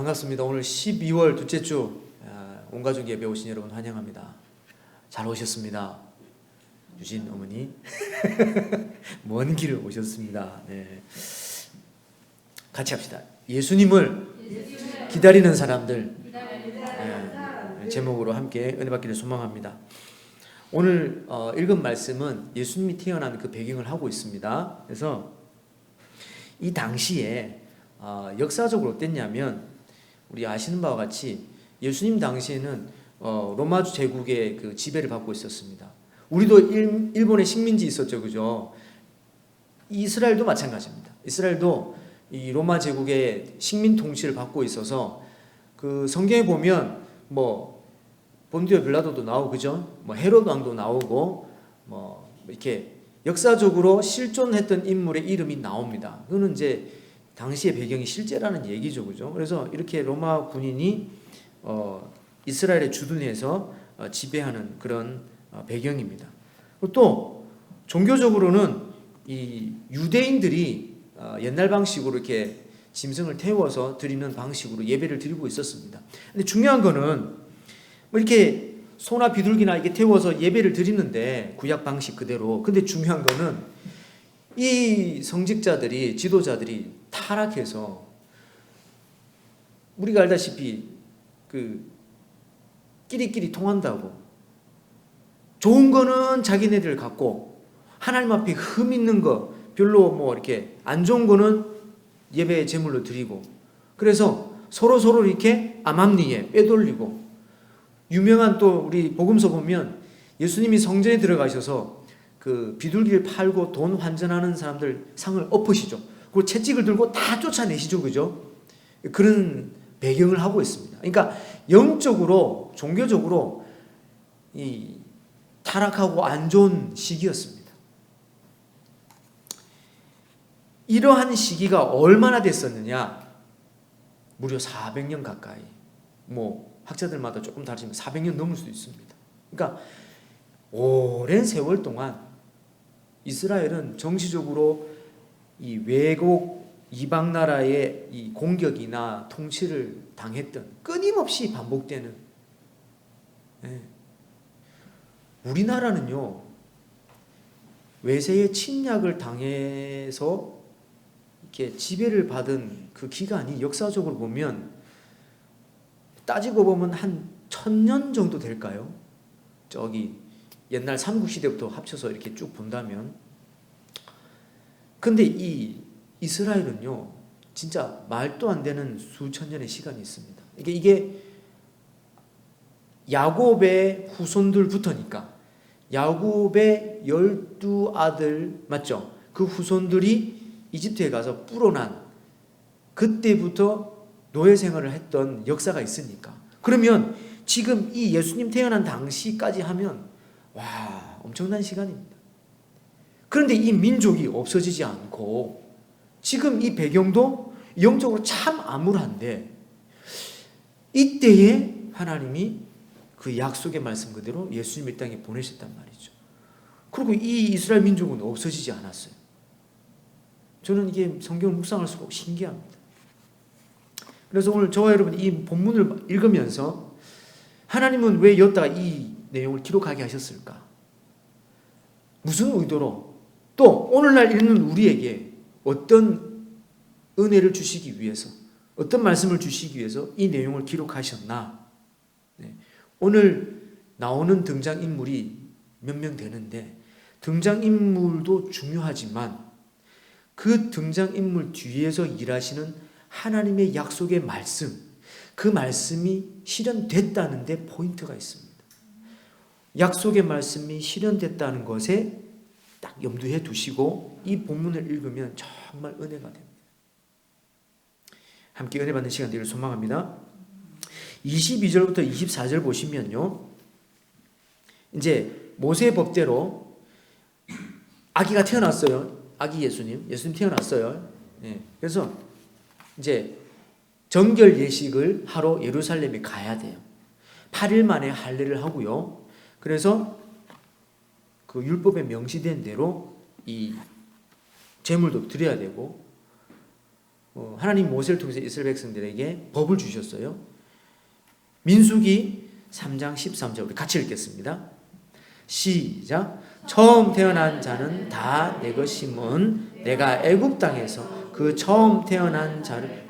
반갑습니다. 오늘 12월 둘째 주 온가족 예배 오신 여러분 환영합니다. 잘 오셨습니다. 유진 어머니 먼 길을 오셨습니다. 네. 같이 합시다. 예수님을 기다리는 사람들. 네. 제목으로 함께 은혜 받기를 소망합니다. 오늘 읽은 말씀은 예수님이 태어난 그 배경을 하고 있습니다. 그래서 이 당시에 역사적으로 어땠냐면 우리 아시는 바와 같이 예수님 당시에는 로마 제국의 그 지배를 받고 있었습니다. 우리도 일본의 식민지 있었죠, 그죠? 이스라엘도 마찬가지입니다. 이스라엘도 이 로마 제국의 식민 통치를 받고 있어서 그 성경에 보면 뭐 본디오 빌라도도 나오고, 그죠? 뭐 헤롯 왕도 나오고, 뭐 이렇게 역사적으로 실존했던 인물의 이름이 나옵니다. 그거는 이제 당시의 배경이 실제라는 얘기죠, 그죠? 그래서 이렇게 로마 군인이 이스라엘의 주둔해서 지배하는 그런 배경입니다. 또 종교적으로는 이 유대인들이 옛날 방식으로 이렇게 짐승을 태워서 드리는 방식으로 예배를 드리고 있었습니다. 근데 중요한 거는 뭐 이렇게 소나 비둘기나 이렇게 태워서 예배를 드리는데 구약 방식 그대로. 근데 중요한 거는 이 성직자들이, 지도자들이 타락해서 우리가 알다시피 그 끼리끼리 통한다고 좋은 거는 자기네들 갖고 하나님 앞에 흠 있는 거 별로 뭐 이렇게 안 좋은 거는 예배 제물로 드리고, 그래서 서로 이렇게 암암리에 빼돌리고, 유명한 또 우리 복음서 보면 예수님이 성전에 들어가셔서 그 비둘기를 팔고 돈 환전하는 사람들 상을 엎으시죠. 그리고 채찍을 들고 다 쫓아내시죠, 그죠? 그런 배경을 하고 있습니다. 그러니까 영적으로, 종교적으로 이 타락하고 안 좋은 시기였습니다. 이러한 시기가 얼마나 됐었느냐? 무려 400년 가까이. 뭐 학자들마다 조금 다르지만 400년 넘을 수도 있습니다. 그러니까 오랜 세월 동안 이스라엘은 정치적으로 이 외국 이방 나라의 이 공격이나 통치를 당했던, 끊임없이 반복되는. 네. 우리나라는요, 외세의 침략을 당해서 이렇게 지배를 받은 그 기간이 역사적으로 보면 따지고 보면 한 1000년 정도 될까요? 저기 옛날 삼국시대부터 합쳐서 이렇게 쭉 본다면. 근데 이 이스라엘은요, 진짜 말도 안 되는 수천 년의 시간이 있습니다. 이게 야곱의 후손들부터니까, 야곱의 12아들 맞죠? 그 후손들이 이집트에 가서 불어난 그때부터 노예 생활을 했던 역사가 있으니까. 그러면 지금 이 예수님 태어난 당시까지 하면 와, 엄청난 시간입니다. 그런데 이 민족이 없어지지 않고 지금 이 배경도 영적으로 참 암울한데, 이때에 하나님이 그 약속의 말씀 그대로 예수님을 이 땅에 보내셨단 말이죠. 그리고 이 이스라엘 민족은 없어지지 않았어요. 저는 이게 성경을 묵상할수록 신기합니다. 그래서 오늘 저와 여러분 이 본문을 읽으면서 하나님은 왜 여기다가 이 내용을 기록하게 하셨을까? 무슨 의도로? 또 오늘날 읽는 우리에게 어떤 은혜를 주시기 위해서, 어떤 말씀을 주시기 위해서 이 내용을 기록하셨나? 네. 오늘 나오는 등장인물이 몇 명 되는데, 등장인물도 중요하지만 그 등장인물 뒤에서 일하시는 하나님의 약속의 말씀, 그 말씀이 실현됐다는 데 포인트가 있습니다. 약속의 말씀이 실현됐다는 것에 딱 염두에 두시고 이 본문을 읽으면 정말 은혜가 됩니다. 함께 은혜 받는 시간 되기를 소망합니다. 22절부터 24절 보시면요, 이제 모세의 법대로 아기가 태어났어요. 아기 예수님 태어났어요. 네. 그래서 이제 정결 예식을 하러 예루살렘에 가야 돼요. 8일 만에 할례를 하고요. 그래서 그 율법에 명시된 대로 이 제물도 드려야 되고, 하나님 모세를 통해서 이스라엘 백성들에게 법을 주셨어요. 민수기 3장 13절 우리 같이 읽겠습니다. 시작. 처음 태어난 자는 다 내 것임은 내가 애굽 땅에서 그 처음 태어난 자를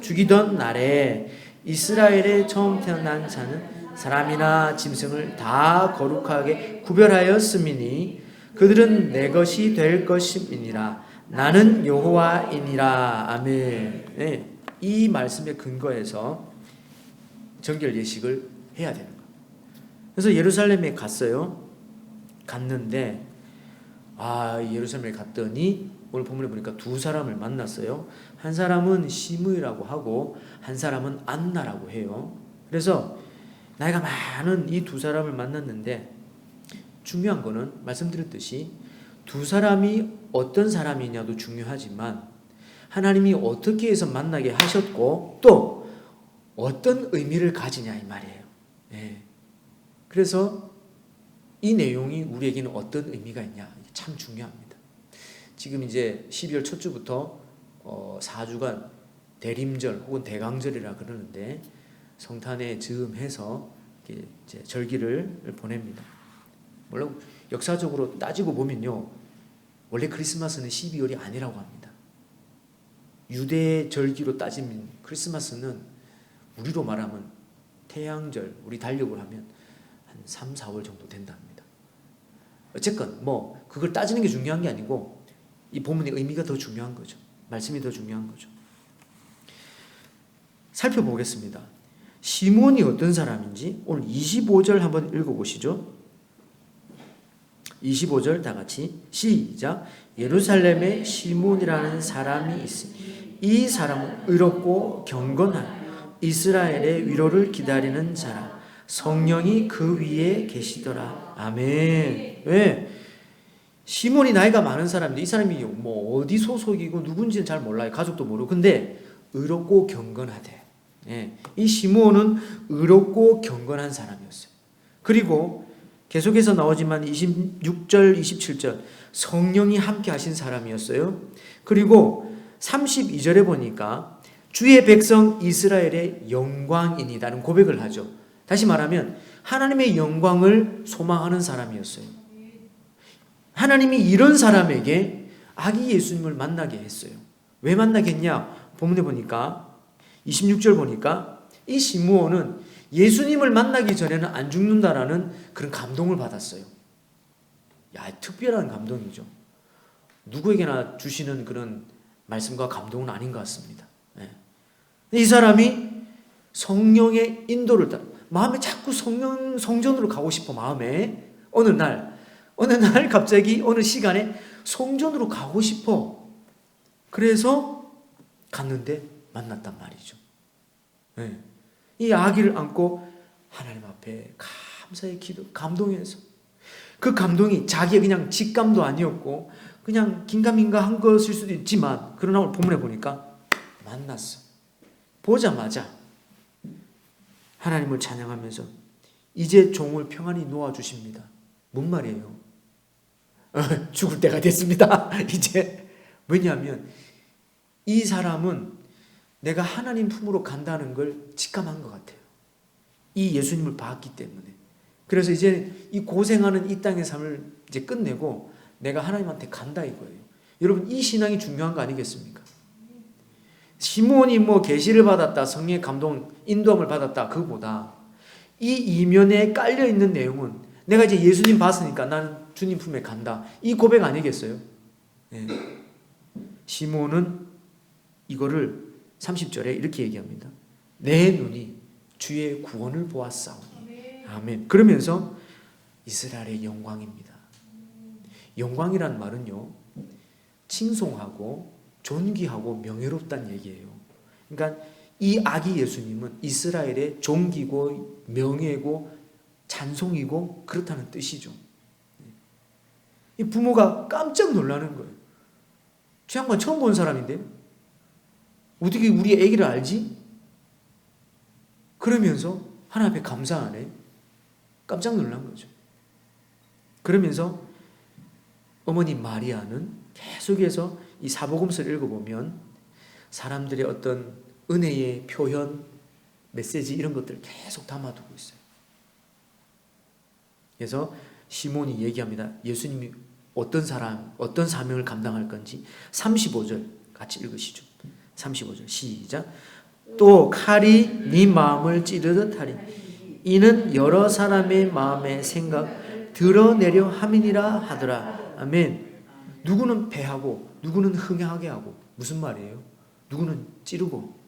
죽이던 날에 이스라엘의 처음 태어난 자는 사람이나 짐승을 다 거룩하게 구별하였음이니 그들은 내 것이 될 것임이니라. 나는 여호와이니라. 아멘. 네, 이 말씀에 근거해서 정결 예식을 해야 되는 거예요. 그래서 예루살렘에 갔는데 예루살렘에 갔더니 오늘 본문에 보니까 두 사람을 만났어요. 한 사람은 시므이라고 하고 한 사람은 안나라고 해요. 그래서 나이가 많은 이 두 사람을 만났는데 중요한 거는 말씀드렸듯이 두 사람이 어떤 사람이냐도 중요하지만 하나님이 어떻게 해서 만나게 하셨고 또 어떤 의미를 가지냐 이 말이에요. 네. 그래서 이 내용이 우리에게는 어떤 의미가 있냐 참 중요합니다. 지금 이제 12월 첫 주부터 4주간 대림절 혹은 대강절이라 그러는데 성탄에 즈음해서 이제 절기를 보냅니다. 물론 역사적으로 따지고 보면요, 원래 크리스마스는 12월이 아니라고 합니다. 유대 절기로 따지면 크리스마스는 우리로 말하면 태양절, 우리 달력으로 하면 한 3, 4월 정도 된답니다. 어쨌건 그걸 따지는 게 중요한 게 아니고 이 본문의 의미가 더 중요한 거죠. 말씀이 더 중요한 거죠. 살펴보겠습니다. 시몬이 어떤 사람인지 오늘 25절 한번 읽어보시죠. 25절 다 같이 시작. 예루살렘에 시몬이라는 사람이 있으니 이 사람은 의롭고 경건한 이스라엘의 위로를 기다리는 자라. 성령이 그 위에 계시더라. 아멘. 왜? 시몬이 나이가 많은 사람인데 이 사람이 어디 소속이고 누군지는 잘 몰라요. 가족도 모르고. 근데 의롭고 경건하대. 예. 이 시몬은 의롭고 경건한 사람이었어요. 그리고 계속해서 나오지만 26절, 27절 성령이 함께 하신 사람이었어요. 그리고 32절에 보니까 주의 백성 이스라엘의 영광이니다는 고백을 하죠. 다시 말하면 하나님의 영광을 소망하는 사람이었어요. 하나님이 이런 사람에게 아기 예수님을 만나게 했어요. 왜 만나게 했냐? 본문에 보니까 26절 보니까 이 시므온은 예수님을 만나기 전에는 안 죽는다라는 그런 감동을 받았어요. 특별한 감동이죠. 누구에게나 주시는 그런 말씀과 감동은 아닌 것 같습니다. 이 사람이 성령의 인도를 따라 마음에 자꾸 성전으로 가고 싶어. 마음에 어느 날 갑자기 어느 시간에 성전으로 가고 싶어. 그래서 갔는데 만났단 말이죠. 이 아기를 안고 하나님 앞에 감사의 기도, 감동해서 그 감동이 자기의 그냥 직감도 아니었고 그냥 긴가민가 한 것일 수도 있지만 그러나 오늘 본문에 보니까 만났어. 보자마자 하나님을 찬양하면서 이제 종을 평안히 놓아주십니다. 뭔 말이에요? 죽을 때가 됐습니다. 이제 왜냐하면 이 사람은 내가 하나님 품으로 간다는 걸 직감한 것 같아요. 이 예수님을 봤기 때문에. 그래서 이제 이 고생하는 이 땅의 삶을 이제 끝내고 내가 하나님한테 간다 이거예요. 여러분 이 신앙이 중요한 거 아니겠습니까? 시몬이 계시를 받았다, 성령의 감동, 인도함을 받았다 그거보다 이 이면에 깔려 있는 내용은 내가 이제 예수님 봤으니까 나는 주님 품에 간다. 이 고백 아니겠어요? 네. 시몬은 이거를 30절에 이렇게 얘기합니다. 내 눈이 주의 구원을 보았사오니. 아멘. 그러면서 이스라엘의 영광입니다. 영광이란 말은요, 칭송하고 존귀하고 명예롭다는 얘기예요. 그러니까 이 아기 예수님은 이스라엘의 존귀고 명예고 찬송이고 그렇다는 뜻이죠. 이 부모가 깜짝 놀라는 거예요. 저 양반 처음 본 사람인데 어떻게 우리 아기를 알지? 그러면서 하나님 앞에 감사하네. 깜짝 놀란 거죠. 그러면서 어머니 마리아는 계속해서 이 사복음서를 읽어보면 사람들의 어떤 은혜의 표현, 메시지 이런 것들을 계속 담아두고 있어요. 그래서 시몬이 얘기합니다. 예수님이 어떤 사람, 어떤 사명을 감당할 건지 35절 같이 읽으시죠. 35절 시작. 또 칼이 네 마음을 찌르듯 하리. 이는 여러 사람의 마음의 생각 드러내려 함이니라 하더라. 아멘. 누구는 패하고 누구는 흥하게 하고 무슨 말이에요? 누구는 찌르고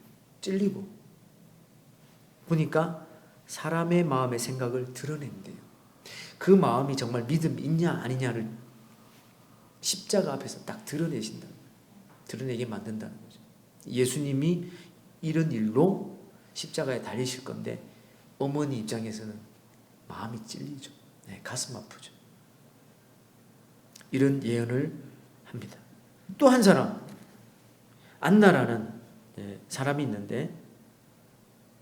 찔리고 보니까 사람의 마음의 생각을 드러낸대요. 그 마음이 정말 믿음 있냐 아니냐를 십자가 앞에서 딱 드러내신다. 드러내게 만든다는 거죠. 예수님이 이런 일로 십자가에 달리실 건데 어머니 입장에서는 마음이 찔리죠. 네, 가슴 아프죠. 이런 예언을 합니다. 또 한 사람 안나라는 사람이 있는데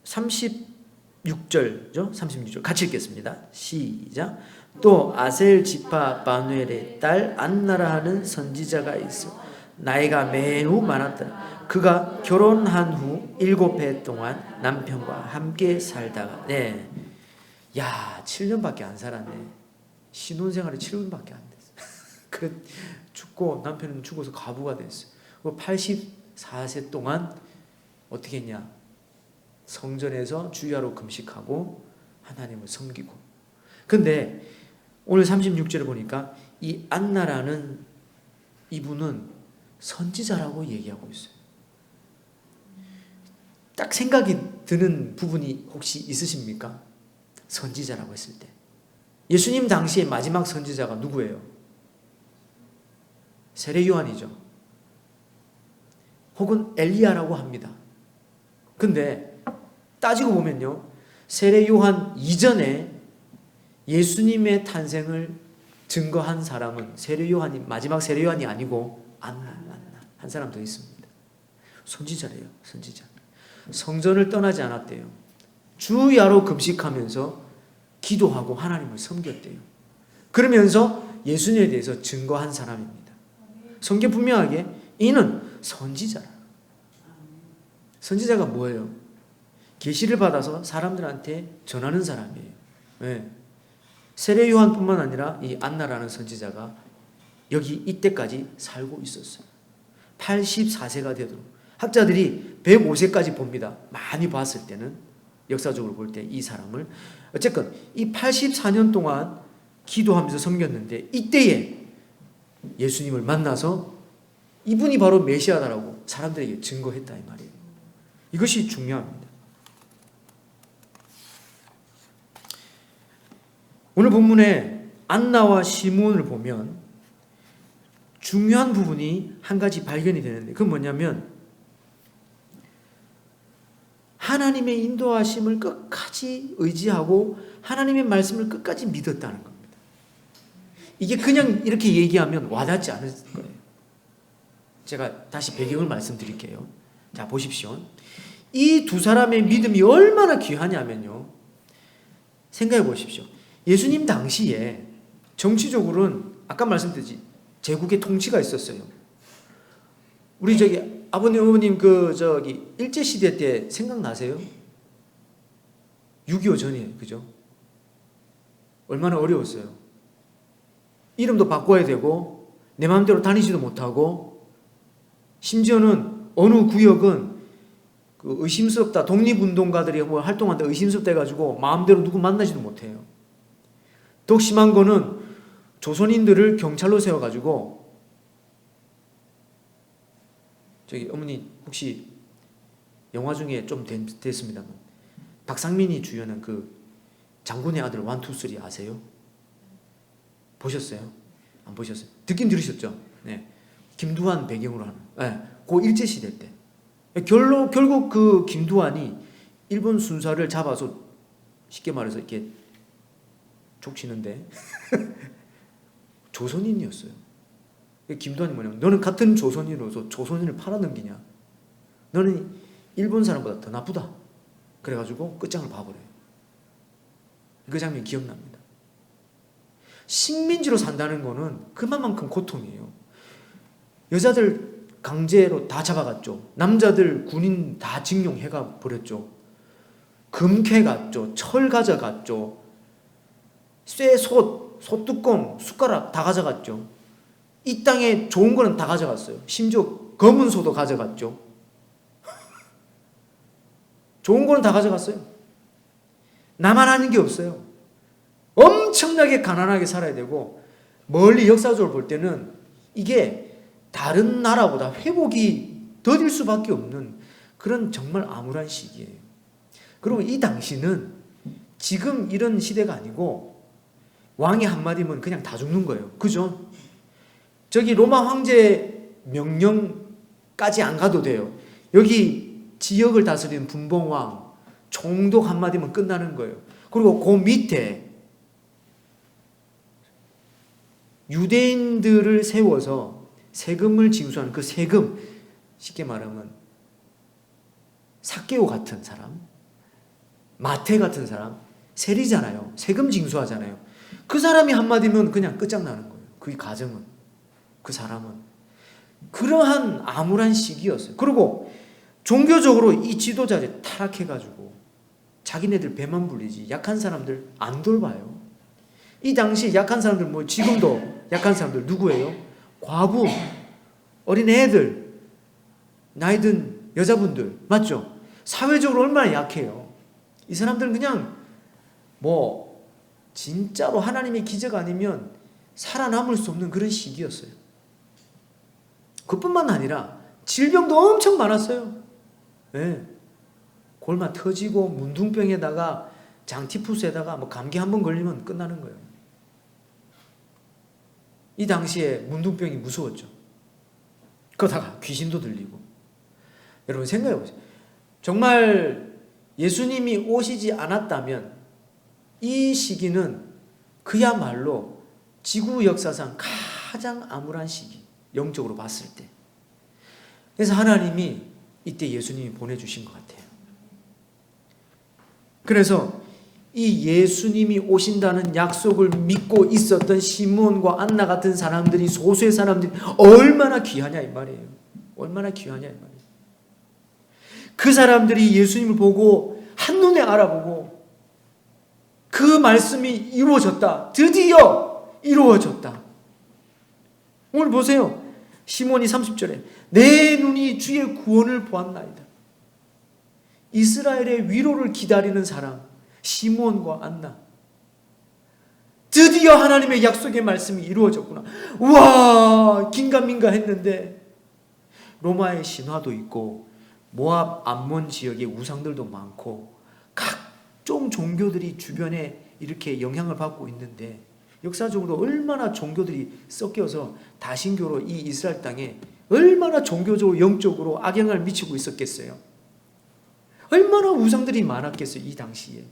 36절죠. 36절 같이 읽겠습니다. 시작. 또 아셀 지파 바누엘의 딸 안나라 하는 선지자가 있어 나이가 매우 많았더라. 그가 결혼한 후 7해 동안 남편과 함께 살다가 7년밖에 안 살았네. 신혼생활이 7년밖에 안 됐어. 그래 죽고 남편은 죽어서 과부가 됐어. 84세 동안 어떻게 했냐? 성전에서 주야로 금식하고 하나님을 섬기고. 근데 오늘 36절에 보니까 이 안나라는 이분은 선지자라고 얘기하고 있어요. 딱 생각이 드는 부분이 혹시 있으십니까? 선지자라고 했을 때 예수님 당시의 마지막 선지자가 누구예요? 세례 요한이죠. 혹은 엘리야라고 합니다. 근데 따지고 보면요, 세례 요한 이전에 예수님의 탄생을 증거한 사람은 세례 요한이 마지막 세례 요한이 아니고 안나 한 사람 더 있습니다. 선지자래요. 선지자. 성전을 떠나지 않았대요. 주야로 금식하면서 기도하고 하나님을 섬겼대요. 그러면서 예수님에 대해서 증거한 사람입니다. 성경 분명하게 이는 선지자라. 선지자가 뭐예요? 계시를 받아서 사람들한테 전하는 사람이에요. 네. 세례 요한뿐만 아니라 이 안나라는 선지자가 여기 이때까지 살고 있었어요. 84세가 되도록. 학자들이 105세까지 봅니다. 많이 봤을 때는 역사적으로 볼 때 이 사람을 어쨌건 이 84년 동안 기도하면서 섬겼는데 이때에 예수님을 만나서 이분이 바로 메시아다라고 사람들에게 증거했다 이 말이에요. 이것이 중요합니다. 오늘 본문에 안나와 시몬을 보면 중요한 부분이 한 가지 발견이 되는데 그건 뭐냐면 하나님의 인도하심을 끝까지 의지하고 하나님의 말씀을 끝까지 믿었다는 겁니다. 이게 그냥 이렇게 얘기하면 와닿지 않을 거예요. 제가 다시 배경을 말씀드릴게요. 자, 보십시오. 이 두 사람의 믿음이 얼마나 귀하냐면요. 생각해 보십시오. 예수님 당시에 정치적으로는 아까 말씀드렸지 제국의 통치가 있었어요. 우리 아버님 어머님 일제 시대 때 생각나세요? 6.25 전이에요. 그죠? 얼마나 어려웠어요. 이름도 바꿔야 되고 내 마음대로 다니지도 못하고 심지어는 어느 구역은 의심스럽다. 독립운동가들이 뭐 활동한다 의심스럽다 해가지고 마음대로 누구 만나지도 못해요. 더 심한 거는 조선인들을 경찰로 세워가지고 어머니 혹시 영화 중에 좀 됐습니다만 박상민이 주연한 장군의 아들 1, 2, 3 아세요? 보셨어요? 안 보셨어요? 듣긴 들으셨죠? 네. 김두한 배경으로 하는. 네. 그 일제시대 때. 결국 김두한이 일본 순사를 잡아서 쉽게 말해서 이렇게 족치는데 조선인이었어요. 김두한이 뭐냐면 너는 같은 조선인으로서 조선인을 팔아넘기냐? 너는 일본 사람보다 더 나쁘다. 그래가지고 끝장을 봐버려요. 그 장면이 기억납니다. 식민지로 산다는 거는 그만큼 고통이에요. 여자들 강제로 다 잡아갔죠. 남자들 군인 다 징용해가 버렸죠. 금 캐갔죠. 철 가져갔죠. 쇠, 솥뚜껑, 숟가락 다 가져갔죠. 이 땅에 좋은 거는 다 가져갔어요. 심지어 검은 소도 가져갔죠. 좋은 거는 다 가져갔어요. 나만 하는 게 없어요. 엄청나게 가난하게 살아야 되고, 멀리 역사적으로 볼 때는 이게 다른 나라보다 회복이 더딜 수밖에 없는 그런 정말 암울한 시기예요. 그리고 이 당시는 지금 이런 시대가 아니고 왕이 한마디면 그냥 다 죽는 거예요. 그죠? 저기 로마 황제 명령까지 안 가도 돼요. 여기 지역을 다스리는 분봉왕, 총독 한마디면 끝나는 거예요. 그리고 그 밑에 유대인들을 세워서 세금을 징수하는 그 세금, 쉽게 말하면 삭개오 같은 사람, 마태 같은 사람, 세리잖아요. 세금 징수하잖아요. 그 사람이 한마디면 그냥 끝장나는 거예요. 그 가정은, 그 사람은. 그러한 암울한 시기였어요. 그리고 종교적으로 이 지도자들이 타락해가지고 자기네들 배만 불리지 약한 사람들 안 돌봐요. 이 당시 약한 사람들, 뭐 지금도 약한 사람들 누구예요? 과부, 어린애들, 나이든 여자분들, 맞죠? 사회적으로 얼마나 약해요. 이 사람들은 그냥 뭐 진짜로 하나님의 기적 아니면 살아남을 수 없는 그런 시기였어요. 그뿐만 아니라 질병도 엄청 많았어요. 네. 골마 터지고 문둥병에다가 장티푸스에다가 뭐 감기 한번 걸리면 끝나는 거예요. 이 당시에 문둥병이 무서웠죠. 그러다가 귀신도 들리고. 여러분 생각해 보세요. 정말 예수님이 오시지 않았다면 이 시기는 그야말로 지구 역사상 가장 암울한 시기, 영적으로 봤을 때. 그래서 하나님이 이때 예수님이 보내주신 것 같아요. 그래서 이 예수님이 오신다는 약속을 믿고 있었던 시므온과 안나 같은 사람들이, 소수의 사람들이 얼마나 귀하냐 이 말이에요. 얼마나 귀하냐 이 말이에요. 그 사람들이 예수님을 보고 한눈에 알아보고 그 말씀이 이루어졌다. 드디어 이루어졌다. 오늘 보세요. 시몬이 30절에 내 눈이 주의 구원을 보았나이다. 이스라엘의 위로를 기다리는 사람 시몬과 안나, 드디어 하나님의 약속의 말씀이 이루어졌구나. 우와, 긴가민가 했는데 로마의 신화도 있고 모압 암몬 지역의 우상들도 많고 각종 종교들이 주변에 이렇게 영향을 받고 있는데, 역사적으로 얼마나 종교들이 섞여서 다신교로 이 이스라엘 땅에 얼마나 종교적으로 영적으로 악영향을 미치고 있었겠어요. 얼마나 우상들이 많았겠어요. 이 당시에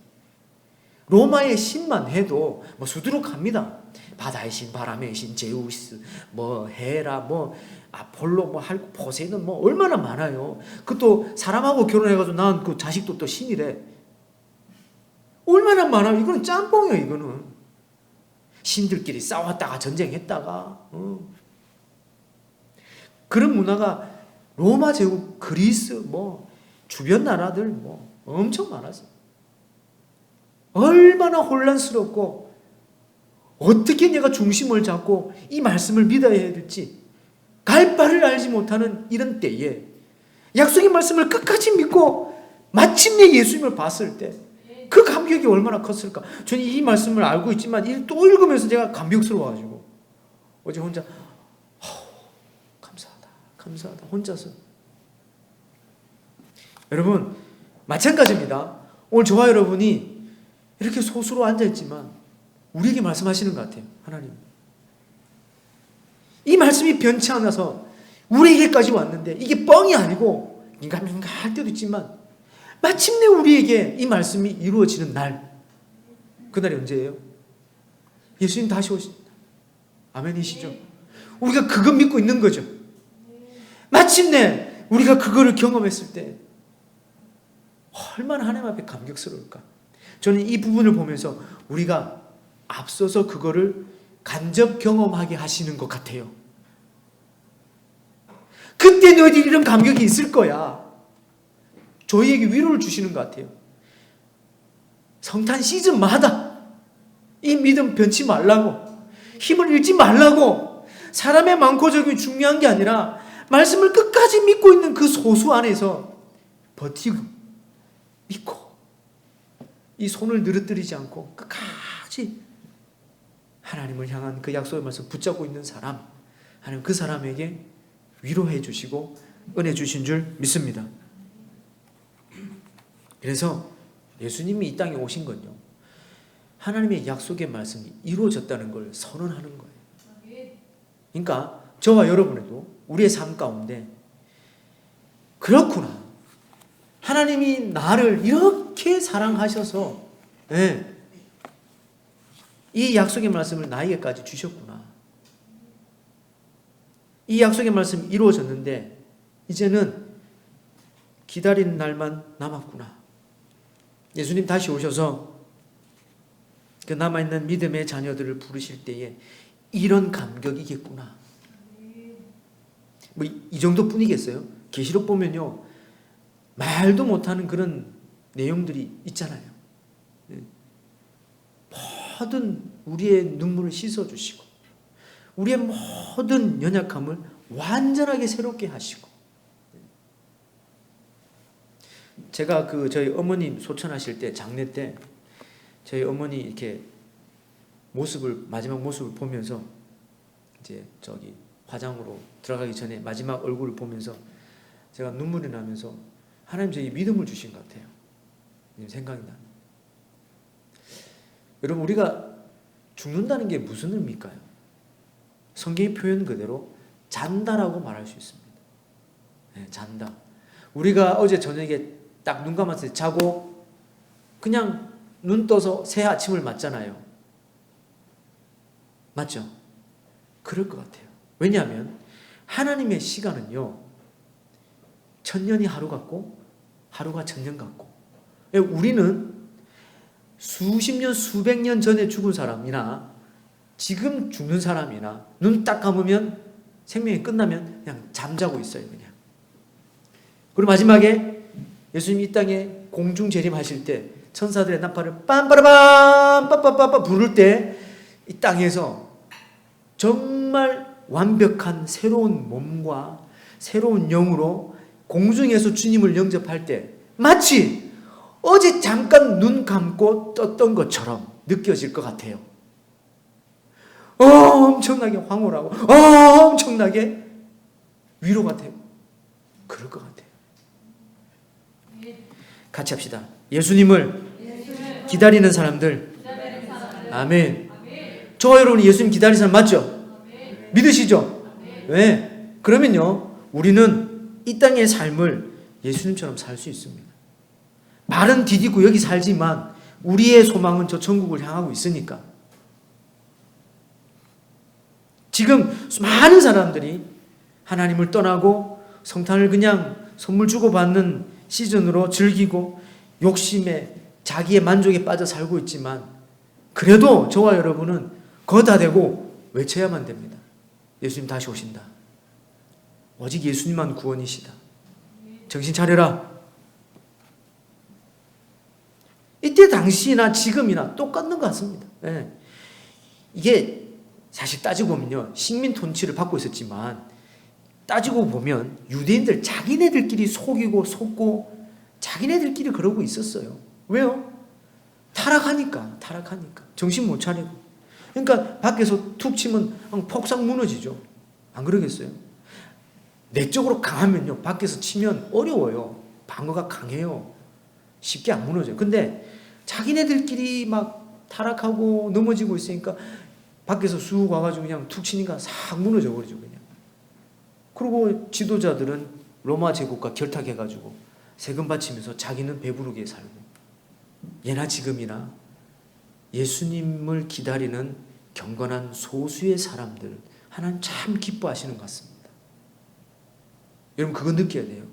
로마의 신만 해도 뭐 수두룩합니다. 바다의 신, 바람의 신, 제우스, 뭐 헤라, 뭐 아폴로, 뭐 포세이돈, 뭐 얼마나 많아요. 그것도 사람하고 결혼해가지고 낳은 그 자식도 또 신이래. 얼마나 많아요. 이거는 짬뽕이에요. 이거는 신들끼리 싸웠다가 전쟁했다가 그런 문화가 로마 제국, 그리스, 뭐 주변 나라들 뭐 엄청 많았어요. 얼마나 혼란스럽고 어떻게 내가 중심을 잡고 이 말씀을 믿어야 될지 갈 바를 알지 못하는 이런 때에 약속의 말씀을 끝까지 믿고 마침내 예수님을 봤을 때 그 감격이 얼마나 컸을까. 저는 이 말씀을 알고 있지만 또 읽으면서 제가 감격스러워가지고 어제 혼자 감사하다 혼자서. 여러분 마찬가지입니다. 오늘 저와 여러분이 이렇게 소수로 앉아있지만 우리에게 말씀하시는 것 같아요. 하나님, 이 말씀이 변치 않아서 우리에게까지 왔는데 이게 뻥이 아니고 인간인가 할 때도 있지만 마침내 우리에게 이 말씀이 이루어지는 날, 그날이 언제예요? 예수님 다시 오십니다. 아멘이시죠? 우리가 그거 믿고 있는 거죠. 마침내 우리가 그거를 경험했을 때 얼마나 하나님 앞에 감격스러울까. 저는 이 부분을 보면서 우리가 앞서서 그거를 간접 경험하게 하시는 것 같아요. 그때 너희들이 이런 감격이 있을 거야. 저희에게 위로를 주시는 것 같아요. 성탄 시즌마다 이 믿음 변치 말라고, 힘을 잃지 말라고, 사람의 많고 적이 중요한 게 아니라 말씀을 끝까지 믿고 있는 그 소수 안에서 버티고 믿고 이 손을 늘어뜨리지 않고 끝까지 하나님을 향한 그 약속의 말씀 붙잡고 있는 사람, 하나님 그 사람에게 위로해 주시고 은혜 주신 줄 믿습니다. 그래서 예수님이 이 땅에 오신 건요, 하나님의 약속의 말씀이 이루어졌다는 걸 선언하는 거예요. 그러니까 저와 여러분에도 우리의 삶 가운데 그렇구나, 하나님이 나를 이렇게 사랑하셔서 이 약속의 말씀을 나에게까지 주셨구나. 이 약속의 말씀이 이루어졌는데 이제는 기다리는 날만 남았구나. 예수님 다시 오셔서 그 남아있는 믿음의 자녀들을 부르실 때에 이런 감격이겠구나. 뭐 이 정도뿐이겠어요? 계시록 보면요, 말도 못하는 그런 내용들이 있잖아요. 모든 우리의 눈물을 씻어주시고 우리의 모든 연약함을 완전하게 새롭게 하시고, 제가 저희 어머님 소천하실 때, 장례 때 저희 어머니 이렇게 마지막 모습을 보면서 이제 저기 화장으로 들어가기 전에 마지막 얼굴을 보면서 제가 눈물이 나면서 하나님 저에게 믿음을 주신 것 같아요. 생각이 나요. 여러분, 우리가 죽는다는 게 무슨 의미일까요? 성경의 표현 그대로 잔다라고 말할 수 있습니다. 잔다. 우리가 어제 저녁에 딱 눈 감았을 때 자고 그냥 눈 떠서 새 아침을 맞잖아요. 맞죠? 그럴 것 같아요. 왜냐하면 하나님의 시간은요, 천년이 하루 같고 하루가 천년 같고, 우리는 수십 년, 수백 년 전에 죽은 사람이나 지금 죽는 사람이나 눈 딱 감으면 생명이 끝나면 그냥 잠자고 있어요. 그냥. 그리고 마지막에 예수님이 이 땅에 공중 재림하실 때 천사들의 나팔을 빰빠라밤 빠빠빠빠 부를 때 이 땅에서 정말 완벽한 새로운 몸과 새로운 영으로 공중에서 주님을 영접할 때 마치 어제 잠깐 눈 감고 떴던 것처럼 느껴질 것 같아요. 엄청나게 황홀하고 엄청나게 위로가 되고 그럴 것 같아요. 같이 합시다. 예수님을 기다리는 사람들. 아멘. 저와 여러분이 예수님 기다리는 사람 맞죠? 믿으시죠? 왜? 그러면요, 우리는 이 땅의 삶을 예수님처럼 살 수 있습니다. 말은 디디고 여기 살지만 우리의 소망은 저 천국을 향하고 있으니까. 지금 많은 사람들이 하나님을 떠나고 성탄을 그냥 선물 주고받는 시즌으로 즐기고 욕심에 자기의 만족에 빠져 살고 있지만, 그래도 저와 여러분은 거다 대고 외쳐야만 됩니다. 예수님 다시 오신다. 오직 예수님만 구원이시다. 정신 차려라. 이때 당시나 지금이나 똑같은 것 같습니다. 이게 사실 따지고 보면요, 식민 통치를 받고 있었지만 따지고 보면 유대인들 자기네들끼리 속이고 속고 자기네들끼리 그러고 있었어요. 왜요? 타락하니까. 정신 못 차리고. 그러니까 밖에서 툭 치면 폭삭 무너지죠. 안 그러겠어요? 내적으로 강하면요, 밖에서 치면 어려워요. 방어가 강해요. 쉽게 안 무너져요. 근데 자기네들끼리 막 타락하고 넘어지고 있으니까 밖에서 쑥 와가지고 그냥 툭 치니까 싹 무너져 버리죠, 그냥. 그리고 지도자들은 로마 제국과 결탁해가지고 세금 바치면서 자기는 배부르게 살고, 예나 지금이나 예수님을 기다리는 경건한 소수의 사람들, 하나님 참 기뻐하시는 것 같습니다. 여러분, 그거 느껴야 돼요.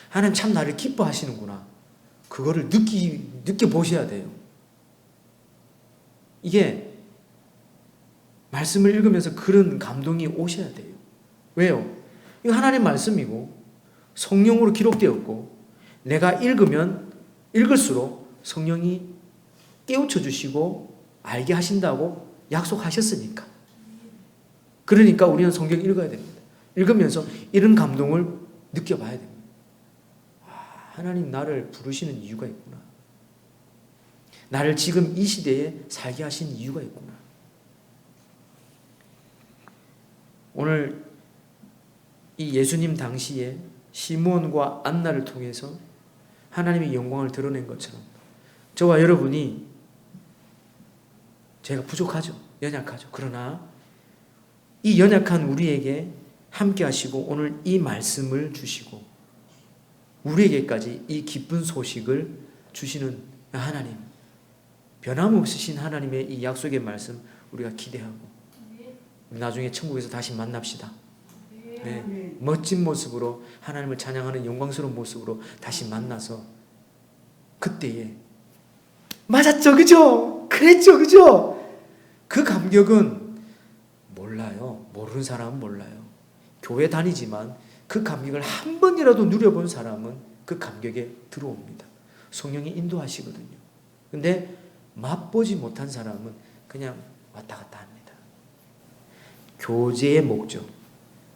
하나님 참 나를 기뻐하시는구나. 그거를 느껴보셔야 돼요. 이게 말씀을 읽으면서 그런 감동이 오셔야 돼요. 왜요? 이거 하나님의 말씀이고 성령으로 기록되었고 내가 읽으면 읽을수록 성령이 깨우쳐 주시고 알게 하신다고 약속하셨으니까. 그러니까 우리는 성경 읽어야 됩니다. 읽으면서 이런 감동을 느껴봐야 됩니다. 하나님 나를 부르시는 이유가 있구나. 나를 지금 이 시대에 살게 하신 이유가 있구나. 오늘 이 예수님 당시에 시몬과 안나를 통해서 하나님의 영광을 드러낸 것처럼 저와 여러분이 제가 부족하죠. 연약하죠. 그러나 이 연약한 우리에게 함께 하시고 오늘 이 말씀을 주시고 우리에게까지 이 기쁜 소식을 주시는 하나님, 변함없으신 하나님의 이 약속의 말씀 우리가 기대하고 나중에 천국에서 다시 만납시다. 네, 멋진 모습으로 하나님을 찬양하는 영광스러운 모습으로 다시 만나서 그때에 맞았죠, 그죠? 그랬죠, 그죠? 그 감격은 몰라요. 모르는 사람은 몰라요. 교회 다니지만 그 감격을 한 번이라도 누려본 사람은 그 감격에 들어옵니다. 성령이 인도하시거든요. 근데 맛보지 못한 사람은 그냥 왔다 갔다 합니다. 교제의 목적,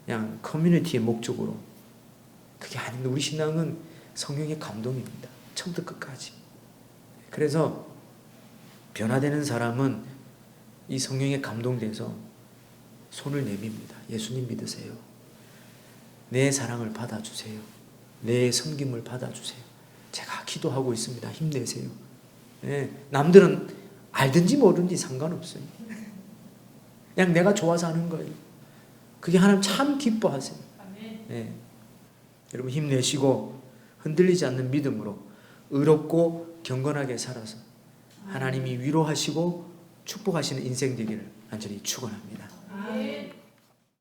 그냥 커뮤니티의 목적으로 그게 아닙니다. 우리 신앙은 성령의 감동입니다. 처음부터 끝까지. 그래서 변화되는 사람은 이 성령에 감동돼서 손을 내밉니다. 예수님 믿으세요. 내 사랑을 받아주세요. 내 섬김을 받아주세요. 제가 기도하고 있습니다. 힘내세요. 네, 남들은 알든지 모르든지 상관없어요. 그냥 내가 좋아서 하는 거예요. 그게 하나님 참 기뻐하세요. 네. 여러분 힘내시고 흔들리지 않는 믿음으로 의롭고 경건하게 살아서 하나님이 위로하시고 축복하시는 인생 되기를 간절히 축원합니다.